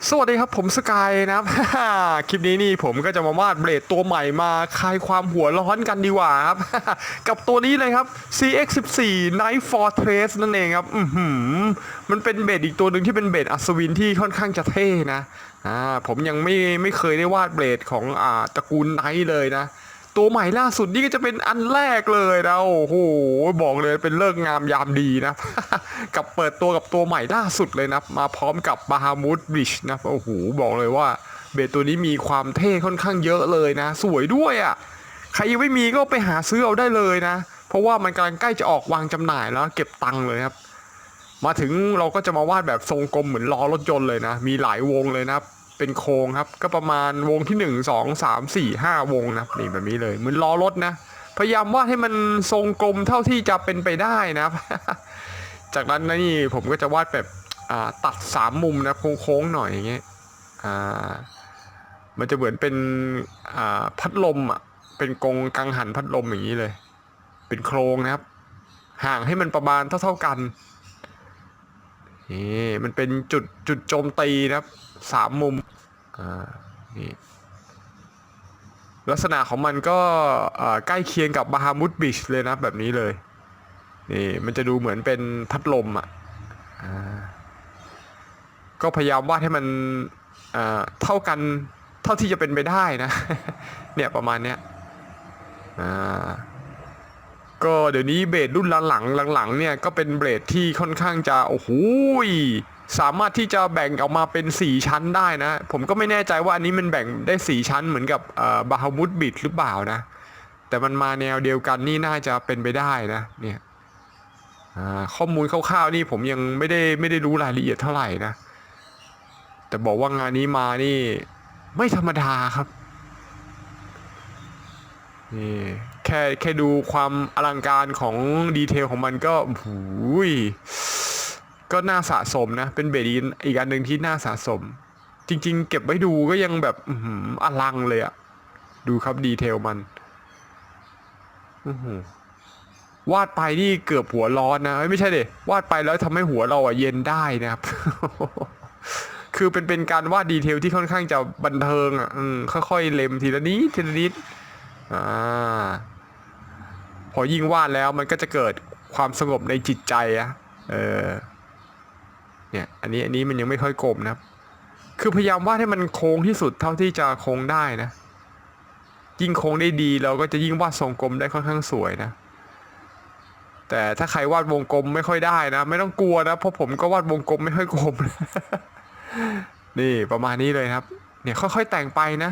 สวัสดีครับผมสกายนะครับ คลิปนี้นี่ผมก็จะมาวาดเบลดตัวใหม่มาคลายความหัวร้อนกันดีกว่าครับ กับตัวนี้เลยครับ CX14 Night Fortress นั่นเองครับมันเป็นเบลดอีกตัวหนึ่งที่เป็นเบลดอัศวินที่ค่อนข้างจะเท่นะผมยังไม่เคยได้วาดเบลดของตระกูลไนท์เลยนะตัวใหม่ล่าสุดนี่ก็จะเป็นอันแรกเลยนะโอ้โหบอกเลยเป็นเลิกษ์งามยามดีนะ กับเปิดตัวกับตัวใหม่ล่าสุดเลยนะมาพร้อมกับบาฮามูดบริดจ์นะโอ้โหบอกเลยว่าเบสตัวนี้มีความเท่ค่อนข้างเยอะเลยนะสวยด้วยอ่ะใครยังไม่มีก็ไปหาซื้อเอาได้เลยนะเพราะว่ามันกำลังใกล้จะออกวางจำหน่ายแล้วเก็บตังค์เลยครับมาถึงเราก็จะมาวาดแบบทรงกลมเหมือนล้อรถยนต์เลยนะมีหลายวงเลยนะเป็นโครงครับก็ประมาณวงที่1 2 3 4 5วงนะนี่แบบนี้เลยเหมือนล้อรถนะพยายามวาดให้มันทรงกลมเท่าที่จะเป็นไปได้นะ จากนั้นนะนี่ผมก็จะวาดแบบตัด3 มุมนะโค้งๆหน่อยอย่างเงี้ยอ่ามันจะเหมือนเป็นพัดลมอ่ะเป็นกรงกังหันพัดลมอย่างนี้เลยเป็นโครงนะครับห่างให้มันประมาณเท่ากันนี่มันเป็นจุดโจมตีนะครับ3 มุมนี่ลักษณะของมันก็ใกล้เคียงกับบาฮามุดบิชเลยนะแบบนี้เลยนี่มันจะดูเหมือนเป็นพัดลมอ่ะ ก็พยายามวาดให้มันเท่ากันเท่าที่จะเป็นไปได้นะ เนี่ยประมาณเนี้ยอ่าก็เดี๋ยวนี้เบสรุ่นหลังเนี่ยก็เป็นเบสที่ค่อนข้างจะโอ้โหสามารถที่จะแบ่งออกมาเป็น4 ชั้นได้นะผมก็ไม่แน่ใจว่าอันนี้มันแบ่งได้4 ชั้นเหมือนกับบาฮามุดบิดหรือเปล่านะแต่มันมาแนวเดียวกันนี่น่าจะเป็นไปได้นะเนี่ยข้อมูลคร่าวๆนี่ผมยังไม่ได้รู้รายละเอียดเท่าไหร่นะ แต่บอกว่างานนี้มานี่ไม่ธรรมดาครับนี่แค่ดูความอลังการของดีเทลของมันก็หูยก็น่าสะสมนะเป็นเบดีนอีกอันหนึ่งที่น่าสะสมจริงๆเก็บไว้ดูก็ยังแบบอลังเลยอะดูครับดีเทลมันวาดไปนี่เกือบหัวร้อนนะไม่ใช่ดิวาดไปแล้วทำให้หัวเราอะเย็นได้นะครับ คือเป็นการวาดดีเทลที่ค่อนข้างจะบันเทิงอ่ะค่อยๆเล็มทีละนิดทีละนิดอ่าพอยิ่งวาดแล้วมันก็จะเกิดความสงบในจิตใจอะเออเนี่ยอันนี้มันยังไม่ค่อยกลมนะครับคือพยายามวาดให้มันโค้งที่สุดเท่าที่จะโค้งได้นะยิ่งโค้งได้ดีเราก็จะยิ่งวาดทรงกลมได้ค่อนข้างสวยนะแต่ถ้าใครวาดวงกลมไม่ค่อยได้นะไม่ต้องกลัวนะเพราะผมก็วาดวงกลมไม่ค่อยกลม นี่ประมาณนี้เลยครับเนี่ยค่อยๆแต่งไปนะ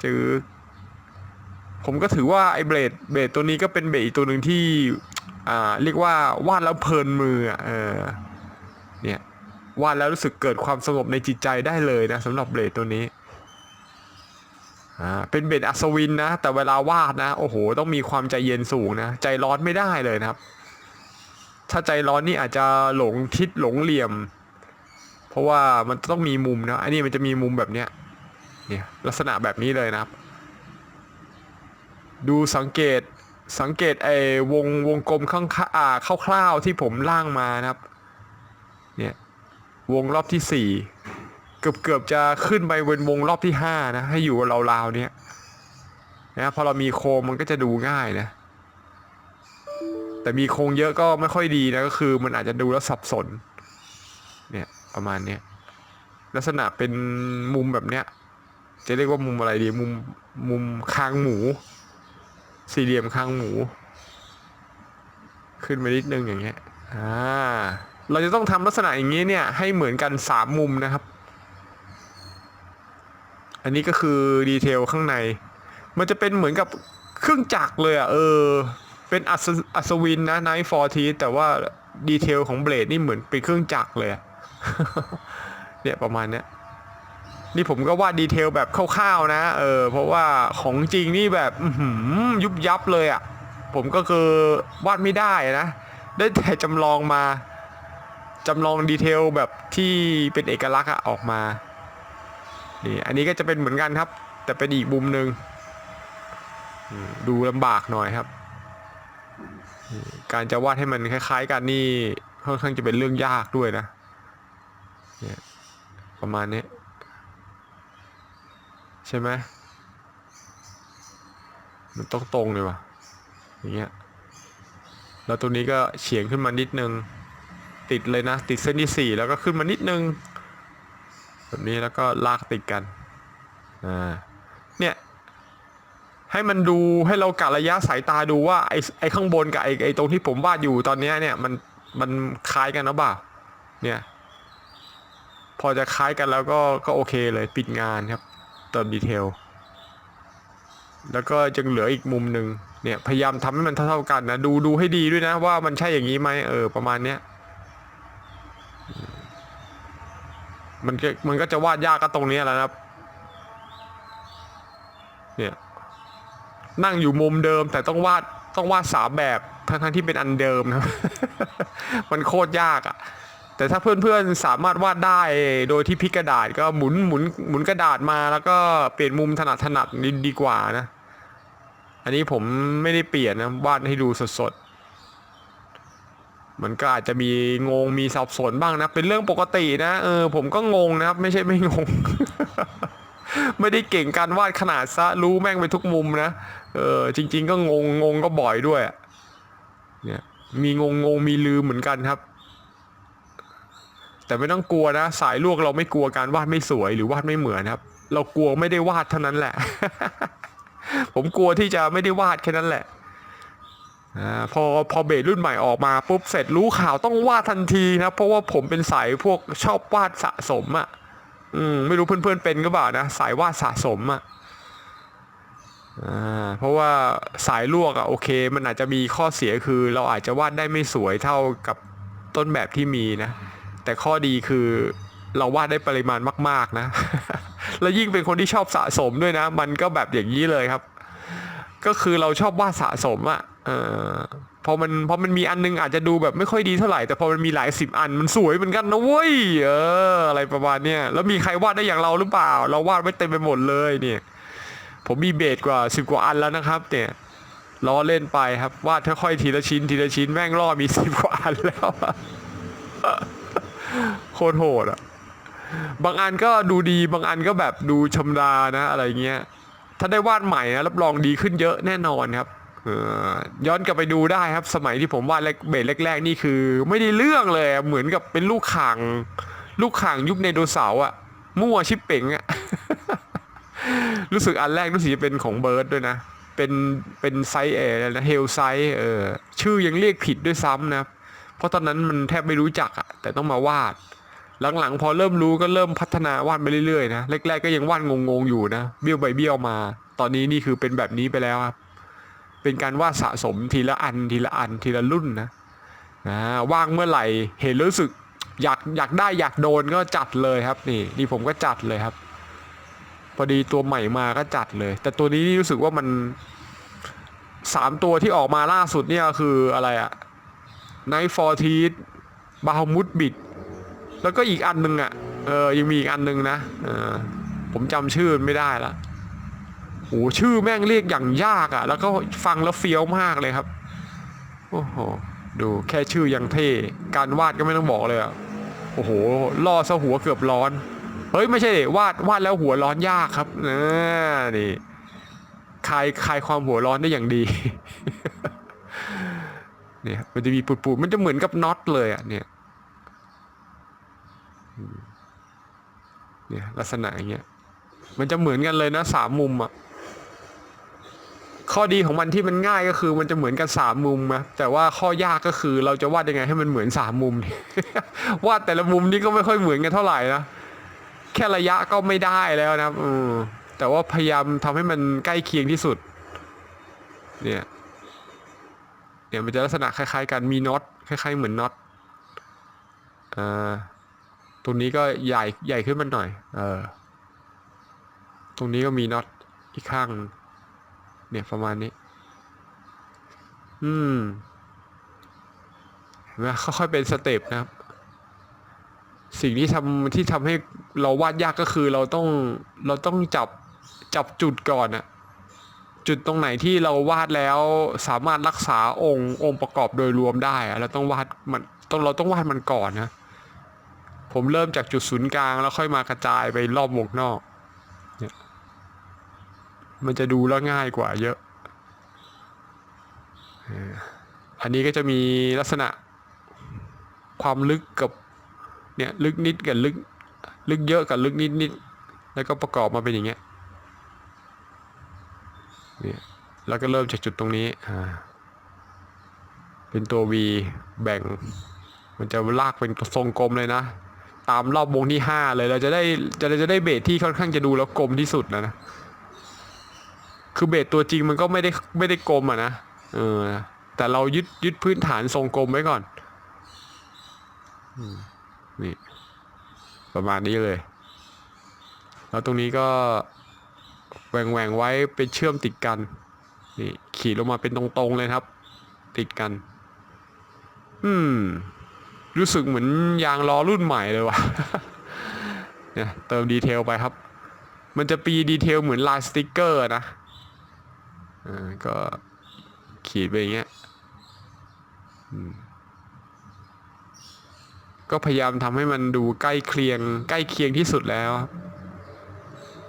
จือผมก็ถือว่าไอ้เบลดตัวนี้ก็เป็นเบลดอีกตัวหนึ่งที่เรียกว่าวาดแล้วเพลินมือเนี่ยวาดแล้วรู้สึกเกิดความสงบในจิตใจได้เลยนะสำหรับเบลดตัวนี้เป็นเบลดอัศวินนะแต่เวลาวาดนะโอ้โหต้องมีความใจเย็นสูงนะใจร้อนไม่ได้เลยนะครับถ้าใจร้อนนี่อาจจะหลงทิศหลงเหลี่ยมเพราะว่ามันต้องมีมุมนะอันนี้มันจะมีมุมแบบเนี้ยเนี่ยลักษณะแบบนี้เลยนะครับ ดูสังเกตไอ้วงกลมข้างคร่าวๆที่ผมร่างมานะครับเนี่ยวงรอบที่4เกือบจะขึ้นไปเป็นวงรอบที่5นะให้อยู่ราวๆเนี้ยนะพอเรามีโครงมันก็จะดูง่ายนะแต่มีโครงเยอะก็ไม่ค่อยดีนะก็คือมันอาจจะดูแล้วสับสนเนี่ยประมาณเนี้ยลักษณะเป็นมุมแบบเนี้ยจะเรียกว่ามุมอะไรดีมุมคางหมูสี่เหลี่ยมคางหมู ขึ้นมานิดนึงอย่างเงี้ยเราจะต้องทำลักษณะอย่างนี้เนี่ยให้เหมือนกัน3 มุมนะครับอันนี้ก็คือดีเทลข้างในมันจะเป็นเหมือนกับเครื่องจักรเลยเป็นอัศวินนะไนท์ฟอร์ทีแต่ว่าดีเทลของเบลดนี่เหมือนเป็นเครื่องจักรเลยเนี่ยประมาณเนี้ยนี่ผมก็วาดดีเทลแบบคร่าวๆนะเพราะว่าของจริงนี่แบบยุบยับเลยผมก็คือวาดไม่ได้นะได้แต่จำลองดีเทลแบบที่เป็นเอกลักษณ์ออกมานี่อันนี้ก็จะเป็นเหมือนกันครับแต่เป็นอีกมุมหนึ่งดูลำบากหน่อยครับการจะวาดให้มันคล้ายๆกันนี่ค่อนข้างจะเป็นเรื่องยากด้วยนะเนี่ย ประมาณนี้ใช่ไหมมันต้องตรงเลยว่ะอย่างเงี้ยแล้วตัวนี้ก็เฉียงขึ้นมานิดนึงติดเลยนะติดเส้นที่4แล้วก็ขึ้นมานิดนึงแบบนี้แล้วก็ลากติดกันเนี่ยให้มันดูให้เรากะระยะสายตาดูว่าไอ้ข้างบนกับไอ้ตรงที่ผมวาดอยู่ตอนนี้เนี่ยมันคล้ายกันหรือเปล่าเนี่ยพอจะคล้ายกันแล้วก็โอเคเลยปิดงานครับเติมดีเทลแล้วก็ยังเหลืออีกมุมหนึ่งเนี่ยพยายามทำให้มันเท่ากันนะดูให้ดีด้วยนะว่ามันใช่อย่างนี้ไหมประมาณเนี้ยมันก็จะวาดยากก็ตรงนี้แหละครับเนี่ยนั่งอยู่มุมเดิมแต่ต้องวาด3แบบทั้งที่เป็นอันเดิมนะมันโคตรยากอ่ะแต่ถ้าเพื่อนๆสามารถวาดได้โดยที่พลิกกระดาษก็หมุนกระดาษมาแล้วก็เปลี่ยนมุมถนัดดีกว่านะอันนี้ผมไม่ได้เปลี่ยนนะวาดให้ดูสดๆมันก็อาจจะมีสับสนบ้างนะเป็นเรื่องปกตินะผมก็งงนะครับไม่ใช่ไม่งง ไม่ได้เก่งการวาดขนาดซะรู้แม่งไปทุกมุมนะจริงๆก็งงก็บ่อยด้วยเนี่ยมีงมีลืมเหมือนกันครับแต่ไม่ต้องกลัวนะสายลวกเราไม่กลัวการวาดไม่สวยหรือวาดไม่เหมือนครับเรากลัวไม่ได้วาดเท่านั้นแหละ ผมกลัวที่จะไม่ได้วาดแค่นั้นแหละพอเบสรุ่นใหม่ออกมาปุ๊บเสร็จรู้ข่าวต้องวาดทันทีนะเพราะว่าผมเป็นสายพวกชอบวาดสะสมอ่ะไม่รู้เพื่อนๆเป็นก็บ่านะสายวาดสะสมอ่ะเพราะว่าสายลวกอ่ะโอเคมันอาจจะมีข้อเสียคือเราอาจจะวาดได้ไม่สวยเท่ากับต้นแบบที่มีนะแต่ข้อดีคือเราวาดได้ปริมาณมากๆนะ แล้วยิ่งเป็นคนที่ชอบสะสมด้วยนะมันก็แบบอย่างนี้เลยครับก็คือเราชอบวาดสะสมอ่ะพอมันมีอันนึงอาจจะดูแบบไม่ค่อยดีเท่าไหร่แต่พอมันมีหลาย10 อันมันสวยเหมือนกันนะเว้ยอะไรประมาณเนี้ยแล้วมีใครวาดได้อย่างเราหรือเปล่าเราวาดไม่เต็มไปหมดเลยเนี่ยผมมีเบสกว่า10 กว่าอันแล้วนะครับเนี่ยล้อเล่นไปครับวาดค่อยๆทีละชิ้นแม่งล่อมี10 กว่าอันแล้ว โคตรโหดอ่ะบางอันก็ดูดีบางอันก็แบบดูชำนาญนะอะไรเงี้ยถ้าได้วาดใหม่นะรับรองดีขึ้นเยอะแน่นอนครับย้อนกลับไปดูได้ครับสมัยที่ผมวาดเบสแรกๆนี่คือไม่ได้เรื่องเลยเหมือนกับเป็นลูกข่างยุคไดโนเสาร์อ่ะมั่วชิปเป่งอ่ะ รู้สึกอันแรกรู้สึกจะเป็นของเบิร์ดด้วยนะเป็นไซส์นะเฮลไซส์ชื่อยังเรียกผิดด้วยซ้ำนะเพราะตอนนั้นมันแทบไม่รู้จักอ่ะแต่ต้องมาวาดหลังๆพอเริ่มรู้ก็เริ่มพัฒนาวาดไปเรื่อยๆนะแรกๆก็ยังวาดงงๆอยู่นะเบี้ยวไปเบี้ยวมาตอนนี้นี่คือเป็นแบบนี้ไปแล้วครับเป็นการวาดสะสมทีละอันทีละรุ่นนะว่างเมื่อไหร่เห็นรู้สึกอยากได้อยากโดนก็จัดเลยครับนี่ผมก็จัดเลยครับพอดีตัวใหม่มาก็จัดเลยแต่ตัวนี้รู้สึกว่ามัน3 ตัวที่ออกมาล่าสุดเนี่ยคืออะไรอะNight Fortress บาฮมุดบิดแล้วก็อีกอันนึงอ่ะยังมีอีกอันนึงนะผมจำชื่อไม่ได้ละโอ้ชื่อแม่งเรียกอย่างยากอ่ะแล้วก็ฟังแล้วเฟี้ยวมากเลยครับโอ้โหดูแค่ชื่อยังเท่การวาดก็ไม่ต้องบอกเลยอ่ะโอ้โหล่อซะหัวเกือบร้อนเฮ้ยไม่ใช่วาดแล้วหัวร้อนยากครับนี่คลายความหัวร้อนได้อย่างดี เนี่ยมันจะมีปูดๆมันจะเหมือนกับน็อตเลยอ่ะเนี่ยลักษณะอย่างเงี้ยมันจะเหมือนกันเลยนะ3 มุมอ่ะข้อดีของมันที่มันง่ายก็คือมันจะเหมือนกัน3 มุมนะแต่ว่าข้อยากก็คือเราจะวาดยังไงให้มันเหมือน3 มุม วาดแต่ละมุมนี่ก็ไม่ค่อยเหมือนกันเท่าไหร่นะแค่ระยะก็ไม่ได้แล้วนะแต่ว่าพยายามทำให้มันใกล้เคียงที่สุดเนี่ยมันจะลักษณะคล้ายๆกันมีน็อตคล้ายๆเหมือนน็อตตรงนี้ก็ใหญ่ขึ้นมาหน่อยตรงนี้ก็มีน็อตอีกข้างเนี่ยประมาณนี้นะค่อยๆเป็นสเต็ปนะครับสิ่งที่ทำให้เราวาดยากก็คือเราต้องจับจุดก่อนอะจุดตรงไหนที่เราวาดแล้วสามารถรักษาองค์ประกอบโดยรวมได้อะเราต้องวาดมันเราต้องวาดมันก่อนนะ ผมเริ่มจากจุดศูนย์กลางแล้วค่อยมากระจายไปรอบวงนอกเนี่ยมันจะดูแล้วง่ายกว่าเยอะอันนี้ก็จะมีลักษณะความลึกกับเนี่ยลึกนิดกับลึกเยอะกับลึกนิดแล้วก็ประกอบมาเป็นอย่างเงี้ยเนี่ยแล้วก็เริ่มจากจุดตรงนี้เป็นตัว V แบ่งมันจะลากเป็นทรงกลมเลยนะตามรอบวงที่5เลยเราจะได้เบสที่ค่อนข้างจะดูแล้วกลมที่สุดนะคือเบสตัวจริงมันก็ไม่ได้กลมอ่ะนะแต่เรายึดพื้นฐานทรงกลมไว้ก่อนนี่ประมาณนี้เลยแล้วตรงนี้ก็แหว่งไว้เป็นเชื่อมติดกันนี่ขีดลงมาเป็นตรงๆเลยครับติดกันรู้สึกเหมือนยางล้อรุ่นใหม่เลยว่ะ เนี่ยเติมดีเทลไปครับมันจะปีดีเทลเหมือนลายสติกเกอร์นะก็ขีดไปอย่างเงี้ยก็พยายามทำให้มันดูใกล้เคียงที่สุดแล้ว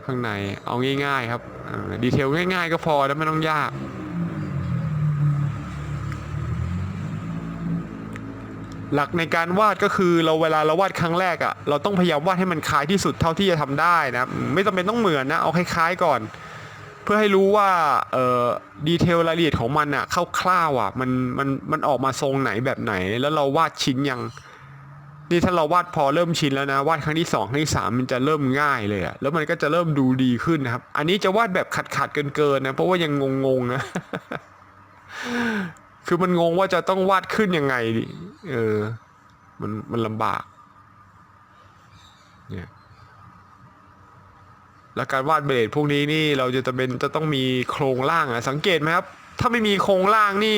ข้างในเอาง่ายๆครับดีเทลง่ายๆก็พอแล้วไม่ต้องยากหลักในการวาดก็คือเวลาเราวาดครั้งแรกอ่ะเราต้องพยายามวาดให้มันคล้ายที่สุดเท่าที่จะทำได้นะไม่จำเป็นต้องเหมือนนะเอาคล้ายๆก่อนเพื่อให้รู้ว่าดีเทลรายละเอียดของมันอ่ะคร่าวๆอ่ะมันออกมาทรงไหนแบบไหนแล้วเราวาดชิ้นยังนี่ถ้าเราวาดพอเริ่มชินแล้วนะวาดครั้งที่2ครั้งที่3มันจะเริ่มง่ายเลยอ่ะแล้วมันก็จะเริ่มดูดีขึ้นนะครับอันนี้จะวาดแบบขัดเกินนะเพราะว่ายังงงๆนะ คือมันงงว่าจะต้องวาดขึ้นยังไงดิมันลำบากเนี่ยแล้วการวาดเบลดพวกนี้นี่เราจะต้องมีโครงล่างสังเกตไหมครับถ้าไม่มีโครงล่างนี่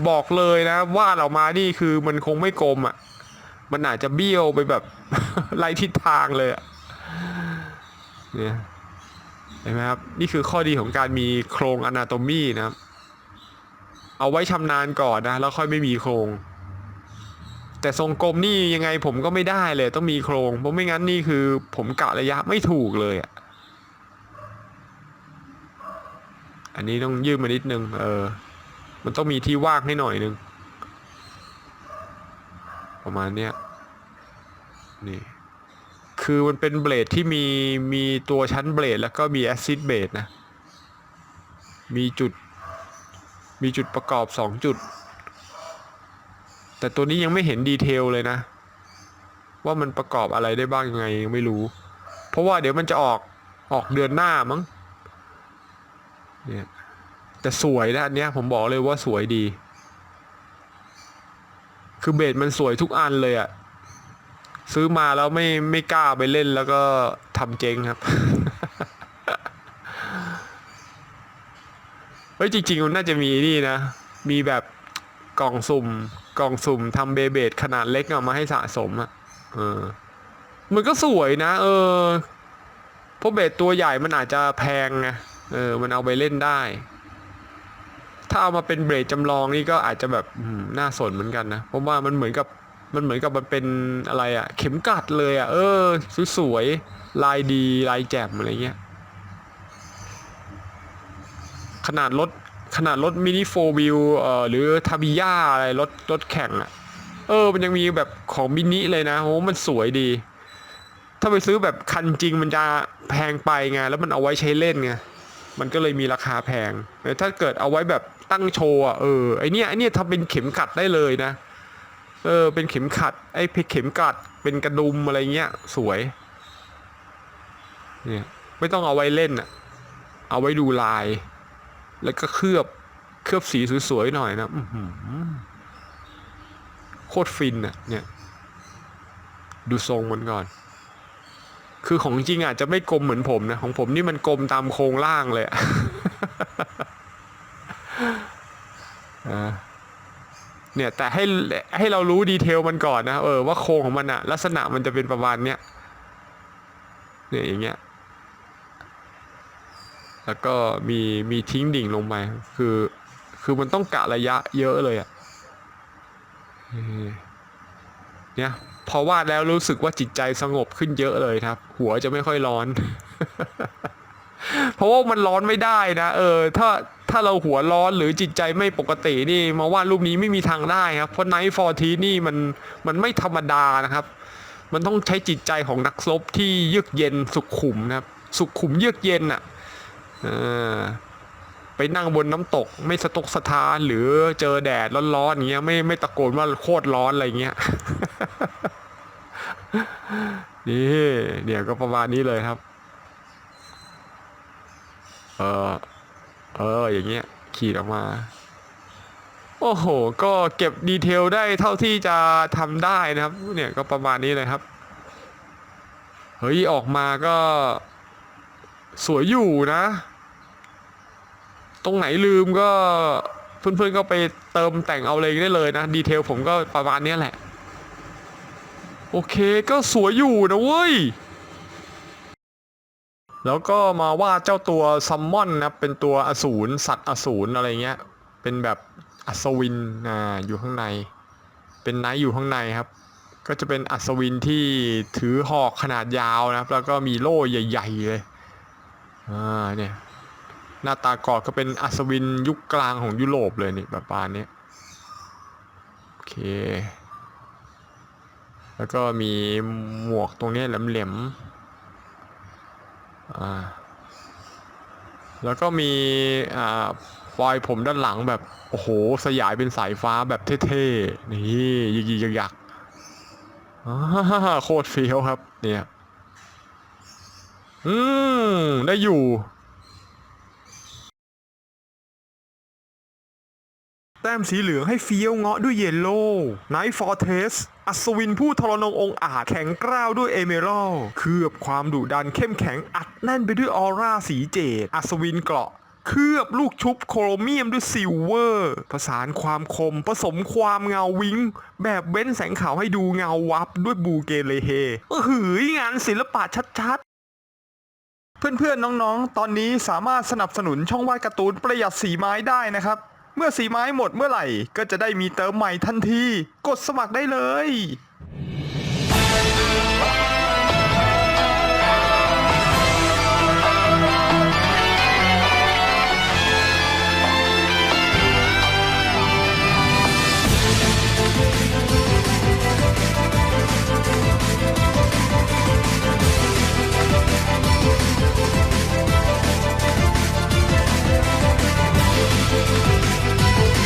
บอกเลยนะวาดออกมานี่คือมันคงไม่กลมอ่ะมันอาจจะเบี้ยวไปแบบ ไร้ทิศทางเลยอ่ะเนี่ยเห็นไหมครับนี่คือข้อดีของการมีโครงอนาโตมีนะครับเอาไว้ชำนาญก่อนนะแล้วค่อยไม่มีโครงแต่ทรงกลมนี่ยังไงผมก็ไม่ได้เลยต้องมีโครงเพราะไม่งั้นนี่คือผมกะระยะไม่ถูกเลยอ่ะอันนี้ต้องยืดมานิดนึงมันต้องมีที่ว่างให้หน่อยนึงประมาณเนี้ยนี่คือมันเป็นเบลดที่มีตัวชั้นเบลดแล้วก็มีแอซิดเบลดนะมีจุดประกอบ2จุดแต่ตัวนี้ยังไม่เห็นดีเทลเลยนะว่ามันประกอบอะไรได้บ้างยังไงยังไม่รู้เพราะว่าเดี๋ยวมันจะออกเดือนหน้ามั้งเนี่ยแต่สวยนะอันเนี้ยผมบอกเลยว่าสวยดีคือเบสมันสวยทุกอันเลยอะซื้อมาแล้วไม่กล้าไปเล่นแล้วก็ทำเจ๊งครับ เฮ้ยจริงๆมันน่าจะมีนี่นะมีแบบกล่องสุ่มทำเบสขนาดเล็กเอามาให้สะสมอะมันก็สวยนะเพราะเบสตัวใหญ่มันอาจจะแพงไงมันเอาไปเล่นได้ถ้าเอามาเป็นเบสจำลองนี่ก็อาจจะแบบน่าสนเหมือนกันนะเพราะว่ามันเหมือนกับมันเป็นอะไรอะเข็มกลัดเลยอะสวยลายดีลายแจ่มอะไรเงี้ยขนาดรถมินิโฟร์วิวหรือทาบิยาอะไรรถแข่งอ่ะมันยังมีแบบของมินิเลยนะโหมันสวยดีถ้าไปซื้อแบบคันจริงมันจะแพงไปไงแล้วมันเอาไว้ใช้เล่นไงมันก็เลยมีราคาแพงแต่ถ้าเกิดเอาไว้แบบตั้งโชว์อ่ะไอเนี้ยทำเป็นเข็มขัดได้เลยนะเป็นเข็มขัดไอ้เข็มขัดเป็นกระดุมอะไรเงี้ยสวยเนี่ยไม่ต้องเอาไว้เล่นอ่ะเอาไว้ดูลายแล้วก็เคลือบสีสวยๆหน่อยนะโคตรฟินอ่ะเนี่ยดูทรงมันก่อนคือของจริงอาจจะไม่กลมเหมือนผมนะของผมนี่มันกลมตามโครงล่างเลยเนี่ยแต่ให้เรารู้ดีเทลมันก่อนนะว่าโครงของมันอะลักษณะมันจะเป็นประมาณเนี้ยเนี่ยอย่างเงี้ยแล้วก็มีทิ้งดิ่งลงไปคือมันต้องกะระยะเยอะเลยอะเนี่ย พอวาดแล้วรู้สึกว่าจิตใจสงบขึ้นเยอะเลยครับหัวจะไม่ค่อยร้อน เพราะว่ามันร้อนไม่ได้นะถ้าเราหัวร้อนหรือจิตใจไม่ปกตินี่มาวาดรูปนี้ไม่มีทางได้ครับเพราะไนท์ฟอร์ทีนี่มันไม่ธรรมดานะครับมันต้องใช้จิตใจของนักรบที่เยือกเย็นสุขุมนะครับสุขุมเยือกเย็นอ่ะไปนั่งบนน้ำตกไม่สะทกสะท้านหรือเจอแดดร้อนๆอย่างเงี้ยไม่ตะโกนว่าโคตรร้อนอะไรเงี้ย นี่เนี่ยก็ประมาณนี้เลยครับเอออย่างเงี้ยขีดออกมาโอ้โหก็เก็บดีเทลได้เท่าที่จะทำได้นะครับเนี่ยก็ประมาณนี้เลยครับเฮ้ยออกมาก็สวยอยู่นะตรงไหนลืมก็เพื่อนๆก็ไปเติมแต่งเอาเลยได้เลยนะดีเทลผมก็ประมาณนี้แหละโอเคก็สวยอยู่นะเว้ยแล้วก็มาวาดเจ้าตัวซัมมอนนะเป็นตัวอสูรสัตว์อสูรอะไรเงี้ยเป็นแบบอัศวินอยู่ข้างในเป็นไนท์อยู่ข้างในครับก็จะเป็นอัศวินที่ถือหอกขนาดยาวนะครับแล้วก็มีโล่ใหญ่ๆเลยเนี่ยหน้าตากอดก็เป็นอัศวินยุคกลางของยุโรปเลยนี่แบบปานนี้โอเคแล้วก็มีหมวกตรงนี้แหลมๆแล้วก็มีปลอยผมด้านหลังแบบโอ้โหสยายเป็นสายฟ้าแบบเท่ๆนี่ยิกๆยักๆโคตรเฟี้ยวครับเนี่ยได้อยู่แต้มสีเหลืองให้เฟี้ยวเงาะด้วยเยลโล่ไนท์ฟอร์เทสอัศวินผู้ทรนงองอาจแข็งกร้าวด้วยเอเมรัลเคลือบความดุดันเข้มแข็งอัดแน่นไปด้วยออร่าสีเจดอัศวินเกราะเคลือบลูกชุบโครเมียมด้วยซิลเวอร์ผสานความคมผสมความเงาวิงแบบเว้นแสงขาวให้ดูเงาวับด้วยบูเกเลเฮงานศิลปะชัดๆเพื่อนๆน้องๆตอนนี้สามารถสนับสนุนช่องวาดการ์ตูนประหยัดสีไม้ได้นะครับเมื่อสีไม้หมดเมื่อไหร่ก็จะได้มีเติมใหม่ทันทีกดสมัครได้เลย